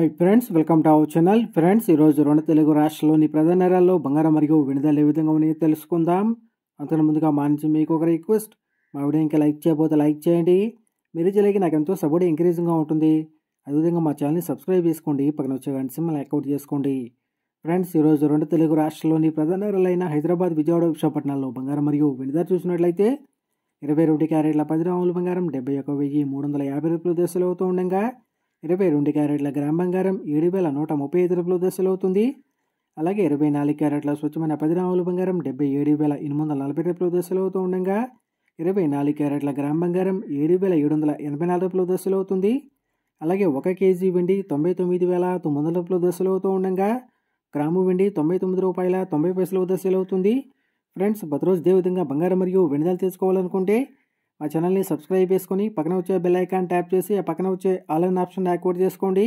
Hi friends, welcome to our channel. Friends, ఈరోజు రెండు తెలుగు రాష్ట్రాల్లోని ప్రధాన నగరాల్లో బంగారం మరియు వెండి ధరలు ఏ విధంగా ఉన్నాయో తెలుసుకుందాం. అంతకు ముందుగా మా నుంచి మీకు ఒక రిక్వెస్ట్, మా వీడియో ఇంకా లైక్ చేయకపోతే లైక్ చేయండి. మీరు చేయలేక నాకు ఎంతో సపోర్ట్ ఎంకరేజింగ్గా ఉంటుంది. అదేవిధంగా మా ఛానల్ని సబ్స్క్రైబ్ చేసుకోండి, పక్కన వచ్చే గంట సింబల్ యాక్టివేట్ చేసుకోండి. ఫ్రెండ్స్, ఈరోజు రెండు తెలుగు రాష్ట్రాల్లోని ప్రధాన నగరాలైన హైదరాబాద్, విజయవాడ, విశాఖపట్నాల్లో బంగారం మరియు వెండి ధర చూసినట్లయితే 22 క్యారెట్ల 10 గ్రాముల బంగారం 71,350 రూపాయల దశలు అవుతూ ఉండగా 22 క్యారెట్ల గ్రామ్ బంగారం 7,135 రూపాయల దశలు అవుతుంది. అలాగే 24 క్యారెట్ల స్వచ్ఛమైన 10 గ్రాముల బంగారం 77,840 రూపాయల దశలు అవుతూ ఉండగా 24 క్యారెట్ల గ్రామ్ బంగారం 7,784 రూపాయల దశలు అవుతుంది. అలాగే 1 కేజీ వెండి 99,900 రూపాయల దశలు అవుతూ ఉండగా గ్రాము వెండి 99 రూపాయల 90 పైసల దశలు అవుతుంది. ఫ్రెండ్స్, ప్రతిరోజు ఇదే విధంగా బంగారం మరియు వెండి ధరలు తెలుసుకోవాలనుకుంటే మా ఛానల్ని సబ్స్క్రైబ్ చేసుకొని పక్కన వచ్చే బెల్ ఐకాన్ ట్యాప్ చేసి ఆ పక్కన వచ్చే ఆల్ అనే ఆప్షన్ యాక్టివేట్ చేసుకోండి.